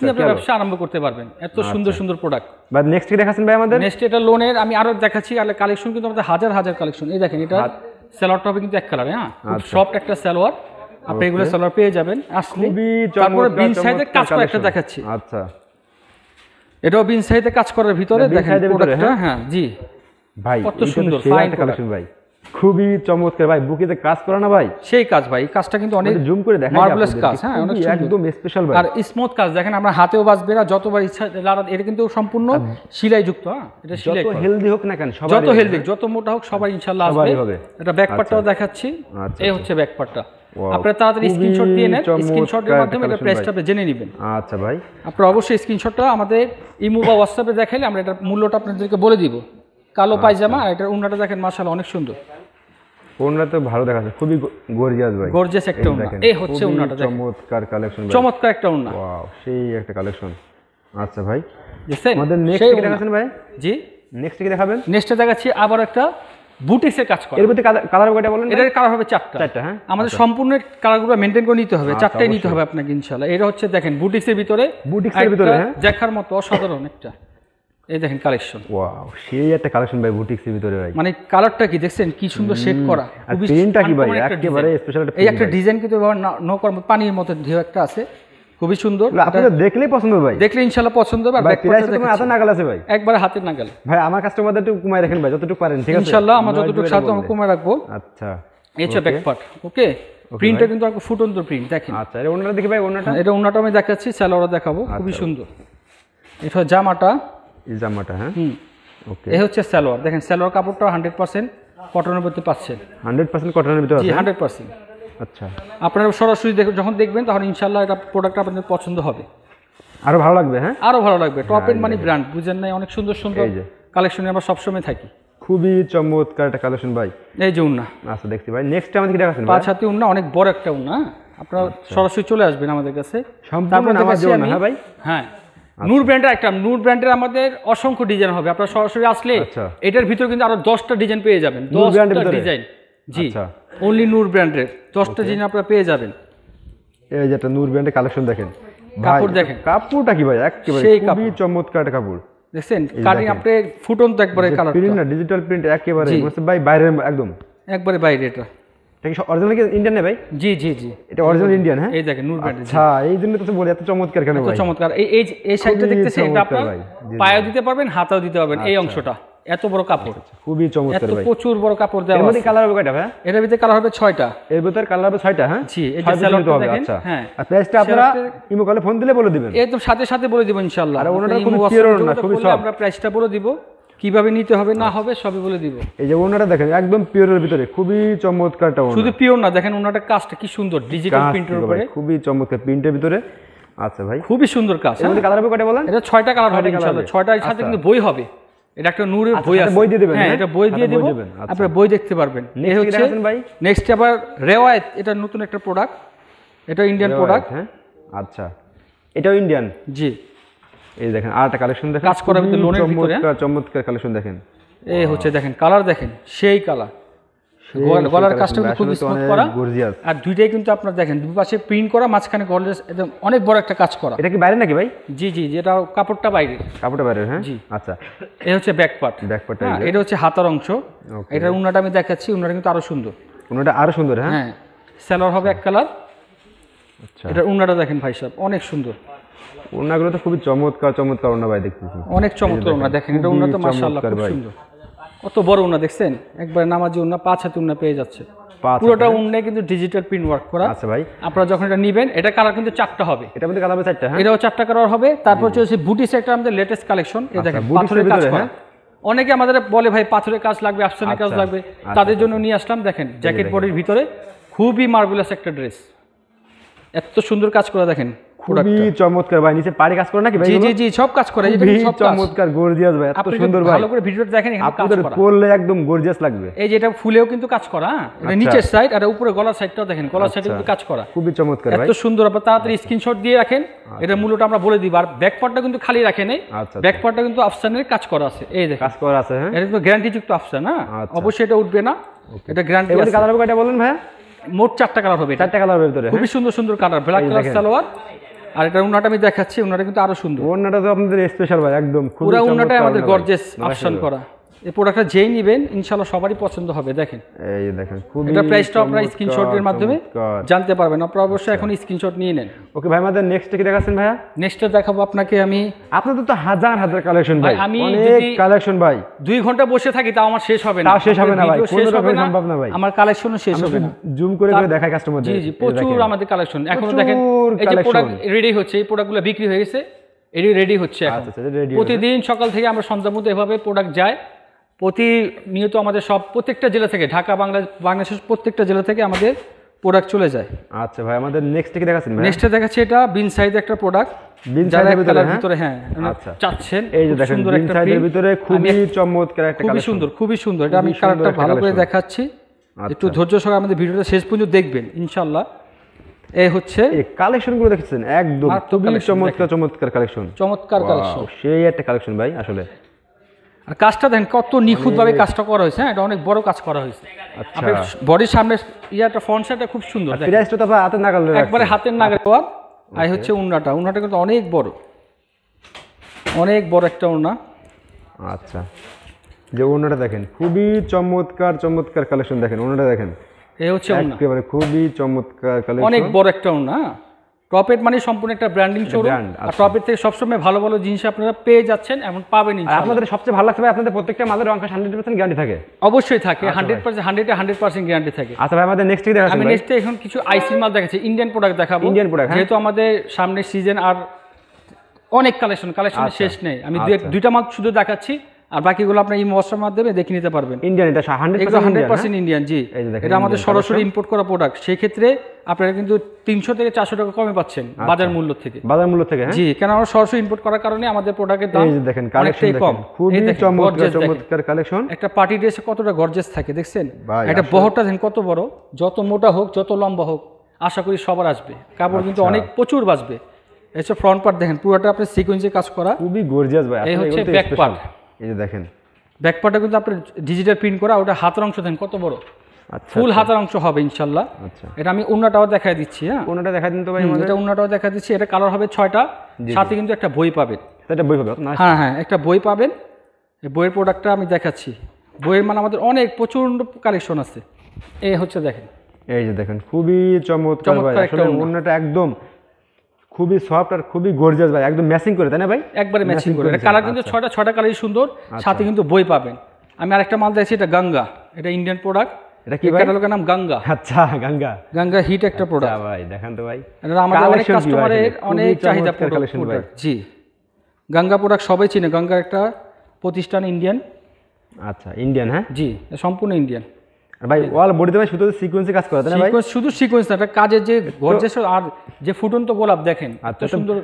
নিয়ে আপনি ব্যবসা আরম্ভ করতে পারবেন। এত সুন্দর সুন্দর প্রোডাক্ট। ভাই নেক্সট কি দেখাচ্ছেন ভাই আমাদের? নেক্সট এটা লোনের আমি আরো দেখাচ্ছি, আর কালেকশন কিন্তু আমাদের হাজার হাজার কালেকশন। এই দেখেন এটা সালোয়ারটা হবে কিন্তু এক কালার, হ্যাঁ খুব সফট একটা সালোয়ার, আপনি এগুলো সালোয়ার পেয়ে যাবেন আসলে। তারপরে বিন সাইজের কাজ করা একটা দেখাচ্ছি। আচ্ছা, এটাও বিন সাইজে কাজ করার ভিতরে দেখেন প্রোডাক্টটা। হ্যাঁ জি ভাই কত সুন্দর ফাইন কালেকশন ভাই, খুবই চমৎকার ভাই। বুকেতে কাজ করা না ভাই, সেই কাজ ভাই। কাজটা কিন্তু অনেক জুম করে দেখেন, মার্ভেলাস কাজ। হ্যাঁ অনেক সুন্দর, একদম স্পেশাল ভাই। আর স্মুথ কাজ দেখেন, আমরা হাতেও বাজবে না, যতবার ইচ্ছা লাড়া। এটা কিন্তু সম্পূর্ণ সেলাই যুক্ত। হ্যাঁ এটা সেলাই, যত হেলদি হোক না কেন, যত হেলদি যত মোটা হোক সবাই ইনশাআল্লাহ আসবে। এটা ব্যাক পার্টটাও দেখাচ্ছি। এই হচ্ছে ব্যাক পার্টটা। আপনারা তাড়াতাড়ি স্ক্রিনশট দিয়ে নেন, স্ক্রিনশটের মাধ্যমে এটা প্রাইসটা জেনে নেবেন। আচ্ছা ভাই, আপনারা অবশ্যই স্ক্রিনশটটা আমাদের ইমো বা হোয়াটসঅ্যাপে দেখাইলে আমরা এটার মূল্যটা আপনাদেরকে বলে দিব। কালো পায়জামা, আর এটার ওড়নাটা দেখেন মাশাআল্লাহ অনেক সুন্দর। ওড়না তো ভালো দেখাচ্ছে, খুবই গর্জিয়াস ভাই, গর্জিয়াস একটা ওড়না। এই হচ্ছে ওড়নাটা দেখেন, চমৎকার কালেকশন ভাই, চমৎকার একটা ওড়না। ওয়াও সেই একটা কালেকশন। আচ্ছা ভাই দেখছেন আমাদের নেক্সট কি দেখাচ্ছেন ভাই? জি নেক্সট কি দেখাবেন? নেক্সটে দেখাচ্ছি আবার একটা বুটিক্সের কাজ করা। এর মধ্যে কালার কয়টা বলেন? এটার কালার হবে চারটা। হ্যাঁ আমাদের সম্পূর্ণ কালারগুলো মেইনটেইন করে নিতে হবে, চারটাই নিতে হবে আপনাকে ইনশাআল্লাহ। এটা হচ্ছে দেখেন বুটিক্সের ভিতরে, হ্যাঁ দেখার মতো অসাধারণ একটা। এই দেখেন কালেকশন, ওয়াও সেই একটা কালেকশন ভাই বুটিক্সের ভিতরে ভাই। মানে কালারটা কি দেখছেন, কি সুন্দর শেড করা, খুবই প্রিন্টটা কি ভাই একেবারে স্পেশাল একটা। এই একটা ডিজাইন কিন্তু নো কর্ম পানির মতো ঢেউ একটা আছে, খুবই সুন্দর। আপনারা দেখলেই পছন্দ ভাই, দেখলে ইনশাআল্লাহ পছন্দ হবে। আর প্রাইস তো এত নাগাল আছে ভাই, একবারে হাতের নাগাল ভাই। আমার কাস্টমারদের একটু কমায় রাখেন ভাই, যতটুকু পারেন, ঠিক আছে ইনশাআল্লাহ আমরা যতটুকু সাধ্য আমরা কমায় রাখবো। আচ্ছা এই হচ্ছে ব্যাক পার্ট। ওকে প্রিন্টটা কিন্তু আর ফুটন্ত প্রিন্ট দেখেন। আচ্ছা এটা ওন্নাটা দেখি ভাই, ওন্নাটা এটা ওন্নাটা আমি দেখাচ্ছি, সালোয়ারটা দেখাবো, খুবই সুন্দর। এটা জামাটা, এই জামাটা, হ্যাঁ ওকে। এই হচ্ছে সালোয়ার, দেখেন সালোয়ার কাপড়টা 100% কটনের মধ্যে পাচ্ছেন। 100% কটনের ভিতরে আছে? জি 100%। আচ্ছা আপনারা সরাসরি যখন দেখবেন তখন ইনশাআল্লাহ এটা প্রোডাক্ট আপনাদের পছন্দ হবে, আরো ভালো লাগবে। হ্যাঁ আরো ভালো লাগবে। টপ এন্ড মানি ব্র্যান্ড, বুঝেন নাই? অনেক সুন্দর সুন্দর কালেকশনে আমরা সবসময় থাকি। খুবই চমৎকার একটা কালেকশন ভাই। এই যে উন্না, আচ্ছা দেখছি ভাই। নেক্সট আমাদের কি দেখাচ্ছেন? 5 হাতি উন্না, অনেক বড় একটা উন্না। আপনারা সরাসরি চলে আসবেন আমাদের কাছে। সম্পূর্ণ নামাজ জন্য, হ্যাঁ ভাই। হ্যাঁ নূর ব্র্যান্ডের একটা, নূর ব্র্যান্ডের আমাদের অসংখ্য ডিজাইন হবে। আপনারা সরাসরি আসলে এটার ভিতরে কিন্তু আরো 10টা ডিজাইন পেয়ে যাবেন। 10টা ডিজাইন, জি অনলি নূর ব্র্যান্ডের 10টা ডিজাইন আপনারা পেয়ে যাবেন। এই যে একটা নূর ব্র্যান্ডের কালেকশন দেখেন, কাপড় দেখেন, কাপড়টা কি ভাই একেবারে খুবই চমৎকার একটা কাপড়। দেখছেন কাটিং আপনি ফুটন্ত একবারে কালার, প্রিন্ট না ডিজিটাল প্রিন্ট একেবারে ভাই বাইরে একদম একবারে বাইরে। এটা কি অরিজিনাল কি ইন্ডিয়ান না ভাই? জি জি জি এটা অরিজিনাল ইন্ডিয়ান। হ্যাঁ এই দেখেন নূর ব্র্যান্ডের। আচ্ছা এই জন্য তো বলি এত চমৎকার কেন ভাই? এত চমৎকার। এই সাইডটা দেখতেছেন, এটা আপনারা পায়েও দিতে পারবেন, হাতেও দিতে পারবেন। এই অংশটা এত বড় কাপড়, খুবই চমৎকার ভাই। এত প্রচুর বড় কাপড় দেওয়া আছে। এর মধ্যে কালার হবে কয়টা ভাই? এর ভিতরে কালার হবে 6টা। এর ভিতরে কালার হবে 6টা। হ্যাঁ জি এই যে সালোয়ারটা দেখেন। হ্যাঁ আর প্রাইসটা আপনারা ইমো কলে ফোন দিলে বলে দিবেন, একদম সাথে সাথে বলে দিব ইনশাআল্লাহ। আর ওনাটা খুব পিওর না, খুবই সফট। আমরা প্রাইসটা বলে দিব, কিভাবে নিতে হবে না হবে সবই বলে দিব। এই যে ওনাটা দেখেন একদম পিওরের ভিতরে, খুবই চমৎকারটা ওনা। শুধু পিওর না, দেখেন ওনাটা কাজটা কি সুন্দর, ডিজিটাল প্রিন্টের উপরে খুবই চমৎকার প্রিন্টের ভিতরে। আচ্ছা ভাই খুবই সুন্দর কাজ। এর মধ্যে কালার হবে কয়টা বলেন? এটা 6টা কালার হবে ইনশাআল্লাহ। 6টার সাথে কিন্তু বই হবে। এটা একটা নূরের বই আছে, বই দিয়ে দিবেন। হ্যাঁ এটা বই দিয়ে দেব, আপনারা বই দেখতে পারবেন। এই হচ্ছে ভাই নেক্সট আবার রেওয়ায়েত, এটা নতুন একটা প্রোডাক্ট, এটা ইন্ডিয়ান প্রোডাক্ট। হ্যাঁ আচ্ছা এটাও ইন্ডিয়ান। জি এই দেখেন আরেকটা কালেকশন দেখেন, কাজ করা ভিতরে লোনের ভিতরে চমৎকার কালেকশন দেখেন। এই হচ্ছে দেখেন কালার দেখেন, সেই কালার। গলার কাজটা কিন্তু খুব স্মুথ করা, আর দুইটাই কিন্তু আপনারা দেখেন দুই পাশে প্রিন্ট করা, মাঝখানে গর্জিয়াস একদম অনেক বড় একটা কাজ করা। এটা কি বাইরে নাকি ভাই? জি জি যেটা কাপড়টা বাইরে, কাপড়টা বাইরে। হ্যাঁ জি আচ্ছা এই হচ্ছে ব্যাক পার্ট। হ্যাঁ এটা হচ্ছে হাতার অংশ। এটার উন্নাটা আমি দেখাচ্ছি, উন্নাটা কিন্তু আরো সুন্দর। উন্নাটা আরো সুন্দর। হ্যাঁ সালোয়ার হবে এক কালার। আচ্ছা এটার উন্নাটা দেখেন ভাই সাহেব, অনেক সুন্দর। উন্নাগুলো তো খুবই চমৎকার উন্না ভাই, দেখতেছি অনেক চমৎকার উন্না। দেখেন এটা উন্না তো মাশাআল্লাহ খুব সুন্দর, কত বড় উন্না দেখছেন, একবার নামাজি উন্না, 5 হাতি উন্না পেয়ে যাচ্ছে। পুরোটা উন্নায় কিন্তু ডিজিটাল প্রিন্ট ওয়ার্ক করা। আচ্ছা ভাই আপনারা যখন এটা নেবেন, এটা কালার কিন্তু 4টা হবে। এটার মধ্যে কালার হবে 4টা। হ্যাঁ এটাও 4টা কালার হবে। তারপর হচ্ছে বুটি সেট, আমাদের লেটেস্ট কালেকশন। এই দেখেন পাথরের কাজ করা। অনেকে আমাদের বলে ভাই পাথরের কাজ লাগবে, আফসানের কাজ লাগবে, তাদের জন্য নিয়ে আসলাম। দেখেন জ্যাকেট বডির ভিতরে খুবই মার্ভেলাস একটা ড্রেস, এত সুন্দর কাজ করা। দেখেন খুবই চমৎকার ভাই, নিচে পাড়ি কাজ করে নাকি ভাই? জি জি জি সব কাজ করে। এই যে সব চমৎকার গর্জিয়াস ভাই, এত সুন্দর ভাই। ভালো করে ভিডিওটা দেখেন, এখানে কাজ করা পরলে একদম গর্জিয়াস লাগবে। এই যে এটা ফুলেও কিন্তু কাজ করা, এটা নিচের সাইড, আর উপরে গলার সাইডটাও দেখেন, গলার সাইডে কিন্তু কাজ করা। খুবই চমৎকার ভাই, এত সুন্দর। আপনারা তাড়াতাড়ি স্ক্রিনশট দিয়ে রাখেন, এটা মূল্যটা আমরা বলে দিব। আর ব্যাক পার্টটা কিন্তু খালি রাখেন নাই, ব্যাক পার্টটা কিন্তু আফসানের কাজ করা আছে। এই দেখেন কাজ করা আছে। হ্যাঁ এটা কিন্তু গ্যারান্টি যুক্ত আফসান। হ্যাঁ অবশ্যই এটা উঠবে না, এটা গ্যারান্টি আছে। কালার হবে কয়টা বলেন ভাই? মোট 4টা কালার হবে। 4টা কালার হবে ভিতরে, খুবই সুন্দর সুন্দর কালার। ব্ল্যাক কালার সালোয়ার, আর এটা উন্নাটা আমি দেখাচ্ছি, উন্নাটা কিন্তু আরো সুন্দর। ওন্নাটা তো আপনাদের স্পেশাল ভাই, একদম পুরো উন্নাটা আমাদের গর্জিয়াস অপশন করা। এই প্রোডাক্টটা যেই নেবেন ইনশাআল্লাহ সবারই পছন্দ হবে। দেখেন এই দেখেন খুব এটা প্রাইসটা আপনারা স্ক্রিনশটের মাধ্যমে জানতে পারবেন। আপনারা অবশ্যই এখন স্ক্রিনশট নিয়ে নেন। ওকে ভাই, আমাদের নেক্সট কি দেখাচ্ছেন ভাইয়া? নেক্সটে দেখাবো আপনাকে আমি, আপনাদের তো হাজার হাজার কালেকশন ভাই, আমি অনেক কালেকশন ভাই। 2 ঘন্টা বসে থাকি তাও আমার শেষ হবে না, তাও শেষ হবে না ভাই, কোনো রকম সম্ভব না ভাই, আমার কালেকশনও শেষ হবে না। জুম করে করে দেখাই কাস্টমারদের। জি জি, প্রচুর আমাদের কালেকশন। এখনো দেখেন এই যে প্রোডাক্ট রেডি হচ্ছে, এই প্রোডাক্টগুলো বিক্রি হয়ে গেছে, এটি রেডি হচ্ছে এখন। প্রতিদিন সকাল থেকে আমরা সন্ধ্যার মধ্যে এভাবে প্রোডাক্ট যায়। প্রতিনিয়ত আমাদের প্রত্যেকটা জেলা থেকে, ঢাকা বাংলাদেশের প্রত্যেকটা জেলা থেকে আমাদের প্রোডাক্ট চলে যায়। আচ্ছা ভাই, আমাদের নেক্সট কি দেখাচ্ছেন ভাই? নেক্সটে দেখাচ্ছি এটা বিন সাইজ একটা প্রোডাক্ট, বিন সাইজের ভিতরে হ্যাঁ আচ্ছা চাচ্ছেন। এই যে দেখেন বিন সাইজের ভিতরে খুবই চমৎকার একটা কালেকশন, খুবই সুন্দর। এটা আমি কালারটা ভালো করে দেখাচ্ছি, একটু ধৈর্য সহকারে আমাদের ভিডিওটা শেষ পর্যন্ত দেখবেন ইনশাআল্লাহ। এই হচ্ছে এই কালেকশনগুলো দেখছেন, একদম খুবই চমৎকার কালেকশন, চমৎকার কালেকশন, সেই একটা কালেকশন ভাই আসলে। আর কাজটা দেখেন কত নিখুঁতভাবে কাজটা করা হয়েছে। হ্যাঁ, এটা অনেক বড় কাজ করা হয়েছে। আপনার বডির সামনে ইয়াটা ফ্রন্ট সাইডটা খুব সুন্দর। প্রাইসটা তো হাতের নাগালে, একবারে হাতের নাগালে পাওয়া। আর হচ্ছে উন্নাটা কিন্তু অনেক বড় একটা উন্না। আচ্ছা, যে উন্নাটা দেখেন খুবই চমৎকার কালেকশন। দেখেন উন্নাটা দেখেন, এই হচ্ছে উন্না, একেবারে খুবই চমৎকার কালেকশন, অনেক বড় একটা উন্না। টপেট মানে সম্পূর্ণ একটা ব্র্যান্ডিং শোরুম। আর টপেট থেকে সবসময় ভালো জিনিস আপনারা পেয়ে যাচ্ছেন, এমন পাবেন ইনশাআল্লাহ। আপনাদের সবচেয়ে ভালো লাগছে ভাই, আপনাদের প্রত্যেকটা মালের অঙ্ক 100% গ্যারান্টি থাকে। অবশ্যই থাকে, 100% গ্যারান্টি থাকে। আচ্ছা ভাই, আমাদের নেক্সট কি দেখাচ্ছেন? আমি নেক্সটে এখন কিছু আইসি মাল দেখাচ্ছি, ইন্ডিয়ান প্রোডাক্ট দেখাবো। ইন্ডিয়ান প্রোডাক্ট, যেহেতু আমাদের সামনে সিজন আর অনেক কালেকশন শেষ নেই। আমি দুইটা মাল শুধু দেখাচ্ছি, আর বাকিগুলো আপনার এই মহসের মাধ্যমে দেখে নিতে পারবেন। ইন্ডিয়ান, এটা 100% ইন্ডিয়ান। জি, এটা আমাদের সরাসরি ইম্পোর্ট করা প্রোডাক্ট। সেই ক্ষেত্রে আপনারা কিন্তু 300 থেকে 400 টাকা কমে পাচ্ছেন বাজার মূল্য থেকে। জি, কেন আমরা সরাসরি ইম্পোর্ট করার কারণে আমাদের প্রোডাক্টের দাম অনেকটাই কম। খুবই চমৎকার কালেকশন। একটা পার্টি ড্রেসে কতটা গর্জিয়াস থাকে দেখছেন? একটা বহরটা দেখেন কত বড়, যত মোটা হোক যত লম্বা হোক আশা করি সবার আসবে। কাপড় কিন্তু অনেক প্রচুর বাঁচবে। এই যে ফ্রন্ট পার্ট দেখেন, পুরোটা আপনার সিকোয়েন্সে কাজ করা, খুবই গর্জিয়াস ভাই। এই হচ্ছে ব্যাক পার্ট। এই যে দেখেন ব্যাক পার্টটা কিন্তু আপনার ডিজিটাল প্রিন্ট করা, ওটা হাতের অংশ দেখেন কত বড়, ফুল হাতের অংশ হবে ইনশাআল্লাহ। আচ্ছা, এটা আমি উন্নাটাও দেখাই দিচ্ছি। হ্যাঁ, উন্নাটা দেখাই দিন তো ভাই। এটা উন্নাটাও দেখাই দিচ্ছি। এটা কালার হবে 6টা, সাথে কিন্তু একটা বই পাবেন। এটা বই পাবেন? হ্যাঁ, একটা বই পাবেন। এই বইয়ের প্রোডাক্টটা আমি দেখাচ্ছি। বইয়ের মানে আমাদের অনেক প্রচন্ড কালেকশন আছে। এই হচ্ছে দেখেন, এই যে দেখেন খুবই চমৎকার ভাই। আসলে উন্নাটা একদম খুবই সফট আর খুবই গর্জিয়াস ভাই, একদম ম্যাচিং করে, তাই না ভাই? একবারে ম্যাচিং করে। এটা কালার কিন্তু 6টা কালারই সুন্দর, সাথে কিন্তু বই পাবেন। আমি আরেকটা মাল দেখছি, এটা গঙ্গা, এটা ইন্ডিয়ান প্রোডাক্ট। এটা কি ভাই? ক্যাটালগের নাম গঙ্গা। আচ্ছা, গঙ্গা হিট একটা প্রোডাক্ট ভাই। দেখেন তো ভাই, এটা আমাদের অনেক কাস্টমারের অনেক চাহিদা প্রোডাক্ট। জি, গঙ্গা প্রোডাক্ট সবাই চিনে। গঙ্গার একটা প্রতিষ্ঠান ইন্ডিয়ান। আচ্ছা, ইন্ডিয়ান। হ্যাঁ জি, সম্পূর্ণ ইন্ডিয়ান ভাই। অল বডিতে ভাই শুধু সিকোয়েন্সে কাজ করা, তাই না ভাই? শুধু সিকোয়েন্স না, এটা কাজের যে গর্জিয়াস আর যে ফুটন্ত গোলাপ দেখেন, এত সুন্দর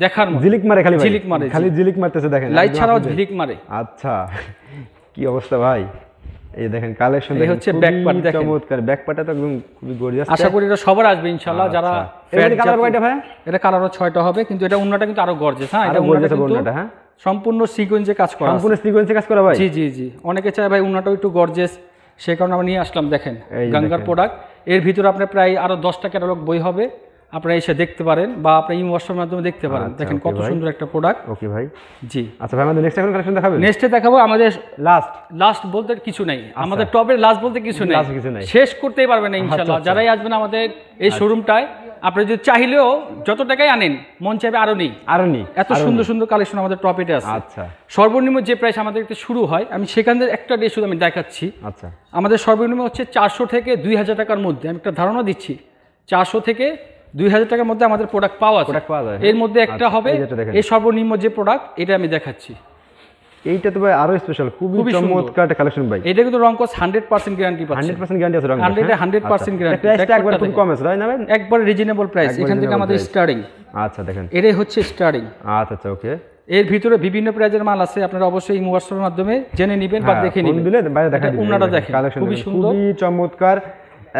দেখার মতো। ঝিলিক মারে, খালি ঝিলিক মারতেছে দেখেন, লাইট ছাড়াও ঝিলিক মারে। আচ্ছা, কি অবস্থা ভাই। এই দেখেন কালেকশন দেখেন, হচ্ছে ব্যাক পার্ট দেখেন, চমৎকার ব্যাক পার্টটা তো একদম খুবই গর্জিয়াস। আশা করি এটা সবার আসবে ইনশাআল্লাহ। যারা এটা কালার কয়টা ভাই? এটা কালারও 6টা হবে, কিন্তু এটা উন্নাটা কিন্তু আরো গর্জিয়াস। হ্যাঁ, এটা উন্নাটা হ্যাঁ সম্পূর্ণ সিকোয়েন্সে কাজ করা, ভাই। জি, অনেকে চায় ভাই উন্নাটাও একটু গর্জিয়াস, সেই কারণে আমরা নিয়ে আসলাম। দেখেন গঙ্গার প্রোডাক্ট। এর ভিতরে আপনার প্রায় আরো 10টা ক্যাটালগ বই হবে, আপনারা এসে দেখতে পারেন বা আপনি এই হোয়াটসঅ্যাপের মাধ্যমে দেখতে পারেন। দেখেন কত সুন্দর একটা প্রোডাক্ট। ওকে ভাই। জি, আচ্ছা ভাই, আমাদের নেক্সট কালেকশন দেখাবেন? নেক্সটে দেখাবো আমাদের লাস্ট বলতে কিছু নাই, আমাদের টপের লাস্ট বলতে কিছু নাই, শেষ করতেই পারবেন না ইনশাআল্লাহ। যারাই আসবেন আমাদের এই শোরুমটায়, আপনি যদি চাইলেও যত টাকাই আনেন মন চাইবে আরো নেই। এত সুন্দর কালেকশন আমাদের টপেটে আছে। আচ্ছা, সর্বনিম্ন যে প্রাইস আমাদের শুরু হয়, আমি সেখানে একটা ডে শুধু আমি দেখাচ্ছি। আচ্ছা, আমাদের সর্বনিম্ন হচ্ছে 400 থেকে 2000 টাকার মধ্যে। আমি একটা ধারণা দিচ্ছি, 400 থেকে 2000 টাকার মধ্যে আমাদের প্রোডাক্ট পাওয়া যায়। এর মধ্যে একটা হবে এই সর্বনিম্ন যে প্রোডাক্ট, এটা আমি দেখাচ্ছি। এইটা তো ভাই আরো স্পেশাল, খুবই চমৎকার একটা কালেকশন ভাই। এটা কিন্তু রংকস 100% গ্যারান্টি পাচ্ছেন। 100% গ্যারান্টি আছে রং। 100% গ্যারান্টি। প্রাইসটা একবার খুব কম আছে, তাই না ভাই? একবার রিজনেবল প্রাইস। এখান থেকে আমাদের স্টার্টিং। আচ্ছা, দেখেন এটাই হচ্ছে স্টার্টিং। আচ্ছা, ওকে। এর ভিতরে বিভিন্ন প্রাইজের মাল আছে, আপনারা অবশ্যই এই হোয়াটসঅ্যাপের মাধ্যমে জেনে নেবেন বা দেখে নেবেন। উন্নাটা দেখেন, খুবই সুন্দর, খুবই চমৎকার।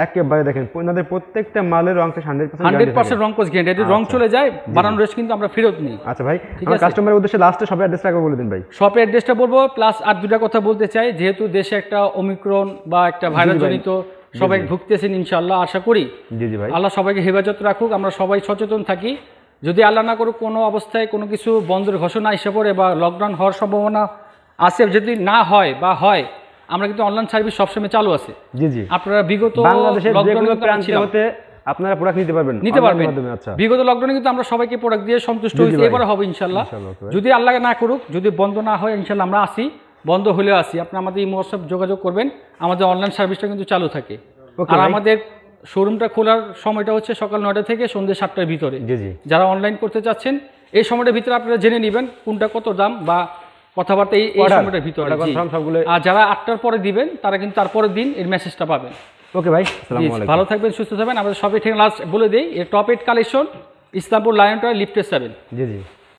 একেবারে দেখেন ওনাদের প্রত্যেকটা মালের রংটা 100% রং কোর্স গ্যারান্টি। রং চলে যায়, বানানোর রেস্ট কিন্তু আমরা ফেরত নিই। আচ্ছা ভাই, আমার কাস্টমারের উদ্দেশ্যে লাস্টে শপের অ্যাড্রেসটা একবার বলে দিন ভাই। শপের অ্যাড্রেসটা বলবো, প্লাস আর দুটা কথা বলতে চাই। যেহেতু দেশে একটা ওমিক্রন বা একটা ভাইরাস জনিত সবাই ভুগতেছেন ইনশাআল্লাহ, আশা করি জি ভাই আল্লাহ সবাইকে হেফাজত রাখুক, আমরা সবাই সচেতন থাকি। যদি আল্লাহ না করুক কোনো অবস্থায় কোনো কিছু বন্ধের ঘোষণা এসে পড়ে বা লকডাউন হওয়ার সম্ভাবনা আছে, যদি না হয় বা হয়, আমরা কিন্তু অনলাইন সার্ভিস সবসময় চালু আছে। জি জি, আপনারা বিগত বাংলাদেশের যে কোনো প্রান্তে হতে আপনারা প্রোডাক্ট নিতে পারবেন। আচ্ছা, বিগত লকডাউনে কিন্তু আমরা সবাইকে প্রোডাক্ট দিয়ে সন্তুষ্ট হয়েছি, এবারে হবে ইনশাআল্লাহ। যদি আল্লাহ না করুক, যদি বন্ধ না হয়, ইনশাআল্লাহ আমরা আসি, বন্ধ হলেও আসি। আপনি আমাদের এই হোয়াটসঅ্যাপ যোগাযোগ করবেন, আমাদের অনলাইন সার্ভিসটা কিন্তু চালু থাকে। আর আমাদের শোরুমটা খোলার সময়টা হচ্ছে সকাল 9টা থেকে সন্ধ্যে 7টার ভিতরে। যারা অনলাইন করতে চাচ্ছেন এই সময়টার ভিতরে আপনারা জেনে নেবেন কোনটা কত দাম বা কথাবার্তা এই সময়টার ভিতরে। আর যারা 8টার পরে দিবেন তারা কিন্তু তারপরের দিন এর মেসেজটা পাবেন। ওকে ভাই, আসসালামু আলাইকুম। ভালো থাকবেন, সুস্থ থাকবেন। আমাদের সবই ঠিক লাস্ট বলে দেই, এর top 8 collection, Islampur lion toy লিফটে 7। জি জি।